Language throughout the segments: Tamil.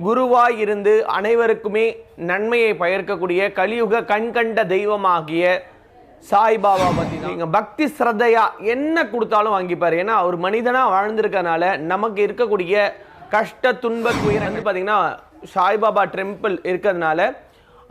குருவாய் இருந்து அனைவருக்குமே நன்மையை பயர்க்கக்கூடிய கலியுக கண்கண்ட தெய்வமாகிய சாய்பாபா பற்றி நீங்கள் பக்தி ஸ்ரத்தையா என்ன கொடுத்தாலும் வாங்கிப்பார். ஏன்னா அவர் மனிதனாக வாழ்ந்திருக்கனால நமக்கு இருக்கக்கூடிய கஷ்ட துன்ப துயரம் வந்து பார்த்தீங்கன்னா சாய்பாபா டெம்பிள் இருக்கிறதுனால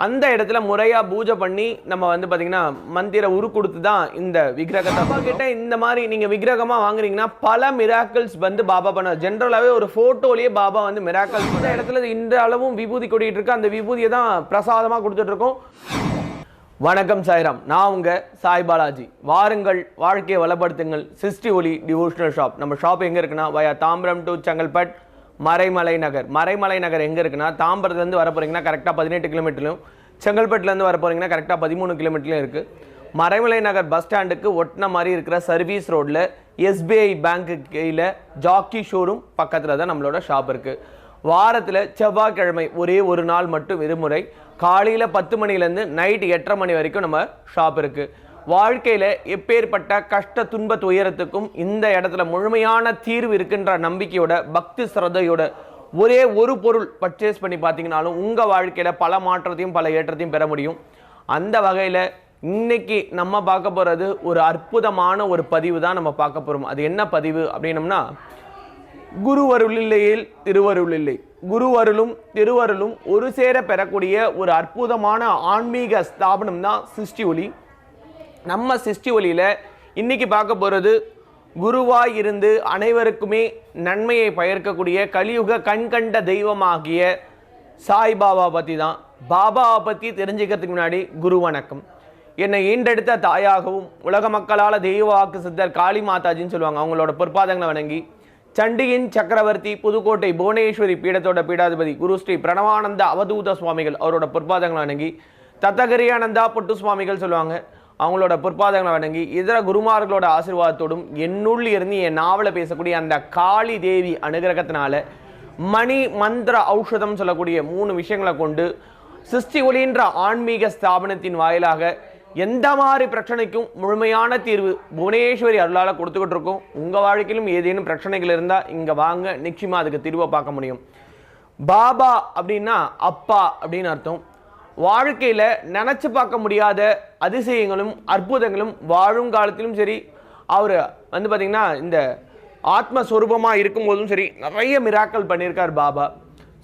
அந்த இடத்துல முறையாக பூஜை பண்ணி நம்ம வந்து பார்த்தீங்கன்னா மந்திர உரு கொடுத்து தான் இந்த விக்கிரகத்தை கிட்ட இந்த மாதிரி நீங்கள் விக்கிரகமாக வாங்குறீங்கன்னா பல மிராக்கிள்ஸ் வந்து பாபா பண்ண. ஜென்ரலாகவே ஒரு ஃபோட்டோலேயே பாபா வந்து மிராக்கிள்ஸ் இந்த இடத்துல இந்த அளவும் விபூதி கொட்டிகிட்டு இருக்கு. அந்த விபூதியை தான் பிரசாதமாக கொடுத்துட்டு இருக்கோம். வணக்கம் சாய்ராம், நான் உங்க சாய் பாலாஜி. வாருங்கள், வாழ்க்கையை வளப்படுத்துங்கள். சிஸ்டி ஒலி டிவோஷனல் ஷாப். நம்ம ஷாப் எங்கே இருக்குன்னா வயா தாம்பரம் டு செங்கல்பட் மறைமலை நகர். மறைமலை நகர் எங்கே இருக்குன்னா தாம்பரத்துலேருந்து வர போகிறீங்கன்னா கரெக்டாக 18 கிலோமீட்டர்லையும், செங்கல்பட்டுலேருந்து வர போகிறீங்கன்னா கரெக்டாக 13 கிலோமீட்டர்லையும் இருக்குது. மறைமலை நகர் பஸ் ஸ்டாண்டுக்கு ஒட்டின மாதிரி இருக்கிற சர்வீஸ் ரோட்டில் எஸ்பிஐ பேங்க்கு கீழே ஜாக்கி ஷோரூம் பக்கத்தில் தான் நம்மளோட ஷாப் இருக்குது. வாரத்தில் செவ்வாய்க்கிழமை ஒரே ஒரு நாள் மட்டும் விடுமுறை. காலையில் 10 மணிலேருந்து நைட்டு 8:30 மணி வரைக்கும் நம்ம ஷாப் இருக்குது. வாழ்க்கையில் எப்பேற்பட்ட கஷ்ட துன்ப துயரத்துக்கும் இந்த இடத்துல முழுமையான தீர்வு இருக்கின்ற நம்பிக்கையோட பக்தி ஸ்ரத்தையோட ஒரே ஒரு பொருள் பர்ச்சேஸ் பண்ணி பார்த்தீங்கன்னாலும் உங்கள் வாழ்க்கையில் பல மாற்றத்தையும் பல ஏற்றத்தையும் பெற முடியும். அந்த வகையில் இன்னைக்கு நம்ம பார்க்க போகிறது ஒரு அற்புதமான ஒரு பதிவு தான் நம்ம பார்க்க போகிறோம். அது என்ன பதிவு அப்படின்னம்னா, குருவருளில்லையில் திருவருளில்லை. குருவருளும் திருவருளும் ஒரு சேர பெறக்கூடிய ஒரு அற்புதமான ஆன்மீக ஸ்தாபனம் தான் சிஸ்டி ஒலி. நம்ம சிஸ்டி ஒலியில் இன்னைக்கு பார்க்க போகிறது குருவாய் இருந்து அனைவருக்குமே நன்மையை பயர்க்கக்கூடிய கலியுக கண்கண்ட தெய்வமாகிய சாய்பாபா பற்றி தான். பாபாவை பற்றி தெரிஞ்சுக்கிறதுக்கு முன்னாடி குரு வணக்கம். என்னை ஈண்டெடுத்த தாயாகவும் உலக மக்களால் தெய்வ வாக்கு சித்தர் காளி மாதாஜின்னு சொல்லுவாங்க. அவங்களோட பொற்பாதங்களை வணங்கி சண்டியின் சக்கரவர்த்தி புதுக்கோட்டை புவனேஸ்வரி பீடத்தோட பீடாதிபதி குரு ஸ்ரீ பிரணவானந்த அவதூத சுவாமிகள் அவரோட பொற்பாதங்களை வணங்கி, தத்தகிரியானந்தா பொட்டு சுவாமிகள் சொல்லுவாங்க, அவங்களோட பொற்பாதங்களை வணங்கி, இதர குருமார்களோட ஆசீர்வாதத்தோடும் என்னுள் இருந்து என் நாவலை பேசக்கூடிய அந்த காளி தேவி அனுகிரகத்தினால மணி மந்திர ஔஷதம் சொல்லக்கூடிய 3 விஷயங்களை கொண்டு சிஸ்டி ஒலின்ற ஆன்மீக ஸ்தாபனத்தின் வாயிலாக எந்த மாதிரி பிரச்சனைக்கும் முழுமையான தீர்வு புவனேஸ்வரி அருளால் கொடுத்துக்கிட்டு இருக்கோம். உங்கள் வாழ்க்கையிலும் ஏதேனும் பிரச்சனைகள் இருந்தால் இங்கே வாங்க, நிச்சயமாக அதுக்கு தீர்வை பார்க்க முடியும். பாபா அப்படின்னா அப்பா அப்படின்னு அர்த்தம். வாழ்க்கையில் நினச்சி பார்க்க முடியாத அதிசயங்களும் அற்புதங்களும் வாழும் காலத்திலும் சரி, அவர் வந்து பார்த்திங்கன்னா இந்த ஆத்மஸ்வரூபமாக இருக்கும்போதும் சரி நிறைய மிராக்கள் பண்ணியிருக்கார் பாபா.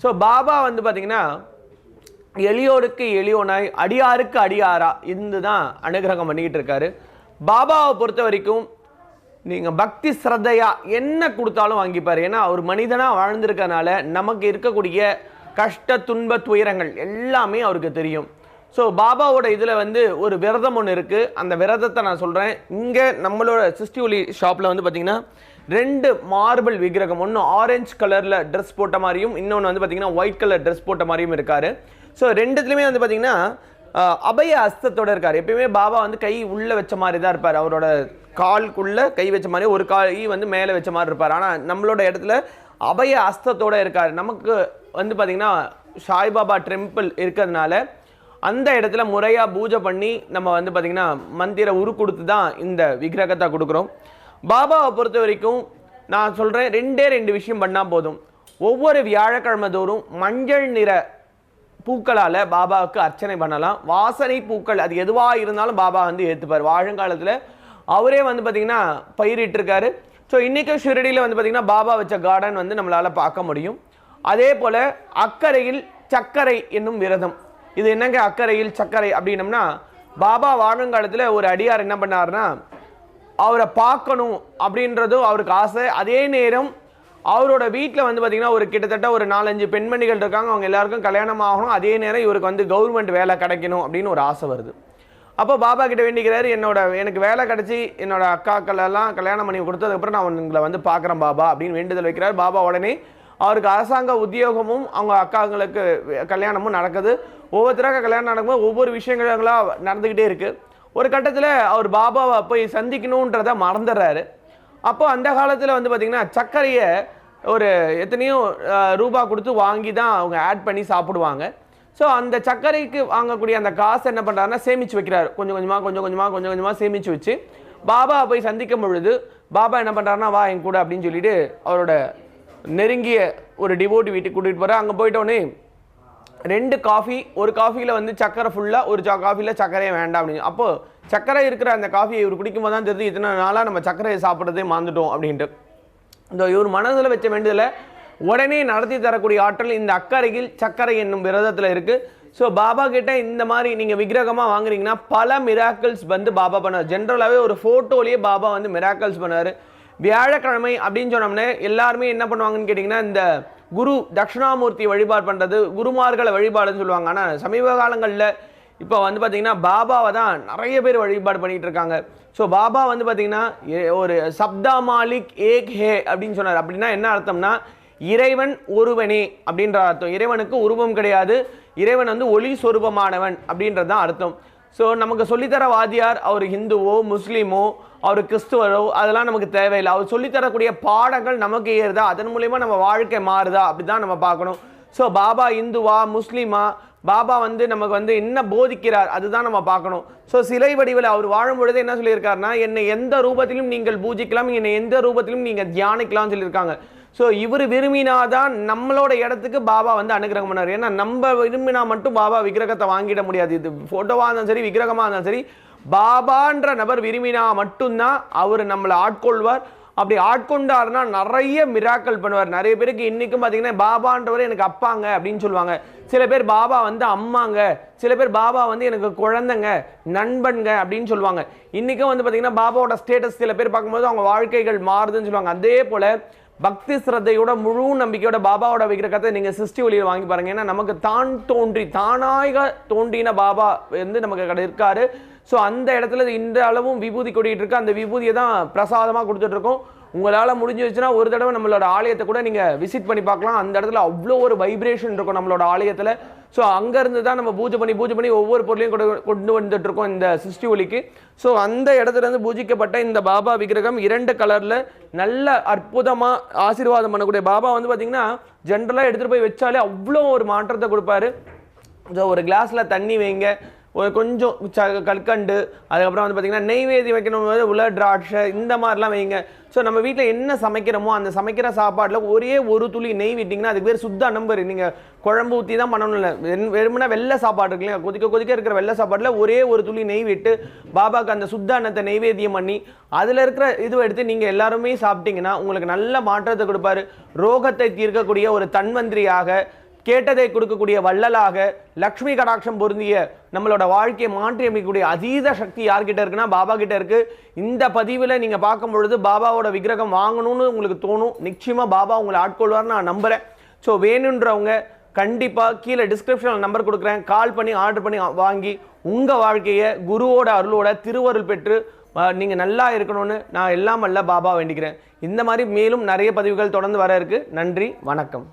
ஸோ பாபா வந்து பார்த்திங்கன்னா எளியோருக்கு எளியோனாய் அடியாருக்கு அடியாரா இருந்து தான் அனுகிரகம் பண்ணிக்கிட்டு இருக்காரு. பாபாவை பொறுத்த வரைக்கும் நீங்கள் பக்தி ஸ்ரத்தையா என்ன கொடுத்தாலும் வாங்கிப்பார். ஏன்னா அவர் மனிதனாக வாழ்ந்திருக்கனால நமக்கு இருக்கக்கூடிய கஷ்ட துன்ப துயரங்கள் எல்லாமே அவருக்கு தெரியும். ஸோ பாபாவோட இதில் வந்து ஒரு விரதம் ஒன்று இருக்குது. அந்த விரதத்தை நான் சொல்கிறேன். இங்கே நம்மளோட சிஸ்டி ஒலி ஷாப்பில் வந்து பார்த்திங்கன்னா 2 மார்பிள் விக்கிரகம், ஒன்று ஆரஞ்சு கலரில் ட்ரெஸ் போட்ட மாதிரியும், இன்னொன்று வந்து பார்த்திங்கன்னா ஒயிட் கலர் ட்ரெஸ் போட்ட மாதிரியும் இருக்கார். ஸோ ரெண்டுத்துலையுமே வந்து பார்த்திங்கன்னா அபய அஸ்தத்தோடு இருக்கார். எப்பயுமே பாபா வந்து கை உள்ளே வச்ச மாதிரி தான் இருப்பார். அவரோட கால்குள்ளே கை வச்ச மாதிரி, ஒரு கை வந்து மேலே வச்ச மாதிரி இருப்பார். ஆனால் நம்மளோட இடத்துல அபய அஸ்தத்தோடு இருக்கார். நமக்கு வந்து பார்த்திங்கன்னா சாய்பாபா டெம்பிள் இருக்கிறதுனால அந்த இடத்துல முறையாக பூஜை பண்ணி நம்ம வந்து பார்த்திங்கன்னா மந்திர உரு கொடுத்து தான் இந்த விக்கிரகத்தை கொடுக்குறோம். பாபாவை பொறுத்த வரைக்கும் நான் சொல்கிறேன், 2 விஷயம் பண்ணால் போதும். ஒவ்வொரு வியாழக்கிழமை தோறும் மஞ்சள் நிற பூக்களால் பாபாவுக்கு அர்ச்சனை பண்ணலாம். வாசனை பூக்கள் அது எதுவாக இருந்தாலும் பாபா வந்து ஏற்றுப்பார். வாழுங்காலத்தில் அவரே வந்து பார்த்திங்கன்னா பயிரிட்டிருக்காரு. ஸோ இன்றைக்கும் ஷிரடியில் வந்து பார்த்திங்கன்னா பாபா வச்ச கார்டன் வந்து நம்மளால் பார்க்க முடியும். அதே போல் அக்கறையில் சர்க்கரை என்னும் விரதம். இது என்னங்க அக்கறையில் சர்க்கரை அப்படின்னம்னா, பாபா வாழுங்காலத்தில் ஒரு அடியார் என்ன பண்ணார்னா அவரை பார்க்கணும் அப்படின்றதும் அவருக்கு ஆசை. அதே நேரம் அவரோட வீட்டில் வந்து பார்த்திங்கன்னா ஒரு கிட்டத்தட்ட ஒரு 4-5 பெண்மணிகள் இருக்காங்க. அவங்க எல்லாருக்கும் கல்யாணம் ஆகணும். அதே நேரம் இவருக்கு வந்து கவர்மெண்ட் வேலை கிடைக்கணும் அப்படின்னு ஒரு ஆசை வருது. அப்போ பாபா கிட்ட வேண்டிக்கிறாரு, எனக்கு வேலை கிடச்சி என்னோட அக்காக்கள் எல்லாம் கல்யாணம் பண்ணி கொடுத்ததுக்கப்புறம் நான் உங்களை வந்து பார்க்குறேன் பாபா அப்படின்னு வேண்டுதல் வைக்கிறார். பாபா உடனே அவருக்கு அரசாங்க உத்தியோகமும் அவங்க அக்காங்களுக்கு கல்யாணமும் நடக்குது. ஒவ்வொருத்தராக கல்யாணம் நடக்கும்போது ஒவ்வொரு விஷயங்களாக நடந்துக்கிட்டே இருக்குது. ஒரு கட்டத்தில் அவர் பாபாவை போய் சந்திக்கணுன்றதை மறந்துடுறாரு. அப்போ அந்த காலத்தில் வந்து பார்த்திங்கன்னா சர்க்கரையை ஒரு எத்தனையோ ரூபா கொடுத்து வாங்கி தான் அவங்க ஆட் பண்ணி சாப்பிடுவாங்க. ஸோ அந்த சர்க்கரைக்கு வாங்கக்கூடிய அந்த காசை என்ன பண்ணுறாருன்னா சேமித்து வைக்கிறார். கொஞ்சம் கொஞ்சமாக சேமித்து வச்சு பாபா போய் சந்திக்கும் பொழுது பாபா என்ன பண்ணுறாருன்னா வா என் கூட அப்படின்னு சொல்லிட்டு அவரோட நெருங்கிய ஒரு டிவோட்டி வீட்டுக்கு கூட்டிகிட்டு போகிறேன். அங்கே போயிட்டோன்னே 2 காஃபி, ஒரு காஃபியில் வந்து சக்கரை ஃபுல்லாக, ஒரு காஃபியில் சக்கரையே வேண்டாம் அப்படின்னு. அப்போது சக்கரை இருக்கிற அந்த காஃபியை இவர் குடிக்கும் போது தான் தெரியுது இத்தனை நாளாக நம்ம சக்கரையை சாப்பிட்றதே மறந்துட்டோம் அப்படின்ட்டு. இந்த இவர் மனதில் வச்ச வேண்டியதில் உடனே நடத்தி தரக்கூடிய ஆற்றல் இந்த அக்கறையில் சக்கரை என்னும் விரதத்தில் இருக்குது. ஸோ பாபா கிட்ட இந்த மாதிரி நீங்கள் விக்கிரகமாக வாங்குறீங்கன்னா பல மிராக்கிள்ஸ் வந்து பாபா பண்ணார். ஜென்ரலாகவே ஒரு ஃபோட்டோலேயே பாபா வந்து மிராக்கிள்ஸ் பண்ணார். வியாழக்கிழமை அப்படின்னு சொன்னோம்னா எல்லாருமே என்ன பண்ணுவாங்கன்னு கேட்டிங்கன்னா, இந்த குரு தட்சிணாமூர்த்தி வழிபாடு பண்ணுறது, குருமார்களை வழிபாடுன்னு சொல்லுவாங்க. ஆனால் சமீப காலங்களில் இப்போ வந்து பார்த்திங்கன்னா பாபாவை தான் நிறைய பேர் வழிபாடு பண்ணிகிட்டு இருக்காங்க. ஸோ பாபா வந்து பார்த்திங்கன்னா ஒரு சப்தா மாலிக் ஏக் ஹே அப்படின்னு சொன்னார். அப்படின்னா என்ன அர்த்தம்னா, இறைவன் ஒருவனே அப்படின்ற அர்த்தம். இறைவனுக்கு உருவம் கிடையாது, இறைவன் வந்து ஒளி சொரூபமானவன் அப்படின்றது தான் அர்த்தம். ஸோ நமக்கு சொல்லித்தர வாத்தியார் அவர் ஹிந்துவோ முஸ்லீமோ அவர் கிறிஸ்துவரோ அதெல்லாம் நமக்கு தேவையில்லை. அவர் சொல்லித்தரக்கூடிய பாடங்கள் நமக்கு ஏறுதா, அதன் மூலயமா நம்ம வாழ்க்கை மாறுதா அப்படி தான் நம்ம பார்க்கணும். ஸோ பாபா இந்துவா முஸ்லீமா, பாபா வந்து நமக்கு வந்து என்ன போதிக்கிறார் அதுதான் நம்ம பார்க்கணும். ஸோ சிலை வடிவில் அவர் வாழும் பொழுது என்ன சொல்லியிருக்காருன்னா, என்னை எந்த ரூபத்திலும் நீங்கள் பூஜிக்கலாம், என்னை எந்த ரூபத்திலும் நீங்கள் தியானிக்கலாம்னு சொல்லியிருக்காங்க. ஸோ இவர் விரும்பினாதான் நம்மளோட இடத்துக்கு பாபா வந்து அனுகிரகம் பண்ணார். ஏன்னா நம்ம விரும்பினா மட்டும் பாபா விக்கிரகத்தை வாங்கிட முடியாது. இது ஃபோட்டோவாக இருந்தாலும் சரி விக்கிரகமாக இருந்தாலும் சரி, பாபான்ற நபர் விரும்பினா மட்டும்தான் அவர் நம்மளை ஆட்கொள்வார். அப்படி ஆட்கொண்டாருன்னா நிறைய மிராக்கள் பண்ணுவார். நிறைய பேருக்கு இன்றைக்கும் பார்த்தீங்கன்னா பாபான்றவர் எனக்கு அப்பாங்க அப்படின்னு சொல்லுவாங்க. சில பேர் பாபா வந்து அம்மாங்க, சில பேர் பாபா வந்து எனக்கு குழந்தைங்க நண்பன்க அப்படின்னு சொல்லுவாங்க. இன்றைக்கும் வந்து பார்த்தீங்கன்னா பாபாவோட ஸ்டேட்டஸ் சில பேர் பார்க்கும்போது அவங்க வாழ்க்கைகள் மாறுதுன்னு சொல்லுவாங்க. அதே போல் பக்தி ஸ்ரத்தையோட முழு நம்பிக்கையோட பாபாவோட விக்கிரகத்தை நீங்கள் சிருஷ்டி ஒளியில் வாங்கி பாருங்க. ஏன்னா நமக்கு தானாக தோன்றின பாபா வந்து நமக்கு இருக்காரு. ஸோ அந்த இடத்துல இந்த அளவும் விபூதி கொட்டிகிட்டு இருக்கு. அந்த விபூதியை தான் பிரசாதமாக கொடுத்துட்டு இருக்கோம். உங்களால் முடிஞ்சிருச்சுன்னா ஒரு தடவை நம்மளோட ஆலயத்தை கூட நீங்கள் விசிட் பண்ணி பார்க்கலாம். அந்த இடத்துல அவ்வளோ ஒரு வைப்ரேஷன் இருக்கும் நம்மளோட ஆலயத்தில். ஸோ அங்கேருந்து தான் நம்ம பூஜை பண்ணி ஒவ்வொரு பொருளையும் கொண்டு வந்துட்டு இருக்கோம் இந்த சிருஷ்டி ஒளிக்கு. ஸோ அந்த இடத்துலேருந்து பூஜிக்கப்பட்ட இந்த பாபா விக்கிரகம் 2 கலரில் நல்ல அற்புதமாக ஆசீர்வாதம் பண்ணக்கூடிய பாபா வந்து பார்த்திங்கன்னா ஜென்ரலாக எடுத்துகிட்டு போய் வச்சாலே அவ்வளோ ஒரு மாற்றத்தை கொடுப்பாரு. ஸோ ஒரு கிளாஸில் தண்ணி வைங்க, ஒரு கொஞ்சம் கற்கண்டு, அதுக்கப்புறம் வந்து பார்த்திங்கன்னா நெய்வேதி வைக்கணும், உள்ள திராட்சை இந்த மாதிரிலாம் வைங்க. ஸோ நம்ம வீட்டில் என்ன சமைக்கிறோமோ அந்த சமைக்கிற சாப்பாட்டில் ஒரே ஒரு துளி நெய் விட்டிங்கன்னா அதுக்கு பேர் சுத்த நம்பர். நீங்கள் குழம்பு ஊற்றி தான் பண்ணணும் இல்லை, வெறுமனா வெள்ளை சாப்பாடு இருக்கு இல்லையா, கொதிக்க இருக்கிற வெள்ளை சாப்பாட்டில் ஒரே ஒரு துளி நெய் விட்டு பாபாவுக்கு அந்த சுத்த அன்னத்தை நெய்வேத்தியம் பண்ணி அதில் இருக்கிற இதுவை எடுத்து நீங்கள் எல்லாருமே சாப்பிட்டீங்கன்னா உங்களுக்கு நல்ல மாற்றத்தை கொடுப்பாரு. ரோகத்தை தீர்க்கக்கூடிய ஒரு தன்வந்திரியாக, கேட்டதை கொடுக்கக்கூடிய வள்ளலாக, லக்ஷ்மி கடாட்சம் பொருந்திய நம்மளோட வாழ்க்கையை மாற்றி அமைக்கக்கூடிய அதீத சக்தி யார்கிட்ட இருக்குன்னா பாபா கிட்ட இருக்கு. இந்த பதிவில் நீங்கள் பார்க்கும் பொழுது பாபாவோட விக்கிரகம் வாங்கணும்னு உங்களுக்கு தோணும். நிச்சயமாக பாபா உங்களை ஆட்கொள்வார்னு நான் நம்புகிறேன். ஸோ வேணுன்றவங்க கண்டிப்பாக கீழே டிஸ்கிரிப்ஷனில் நம்பர் கொடுக்குறேன், கால் பண்ணி ஆர்டர் பண்ணி வாங்கி உங்கள் வாழ்க்கையை குருவோட அருளோட திருவருள் பெற்று நீங்கள் நல்லா இருக்கணும்னு நான் எல்லாம் அல்ல பாபா வேண்டிக்கிறேன். இந்த மாதிரி மேலும் நிறைய பதிவுகள் தொடர்ந்து வர இருக்கு. நன்றி, வணக்கம்.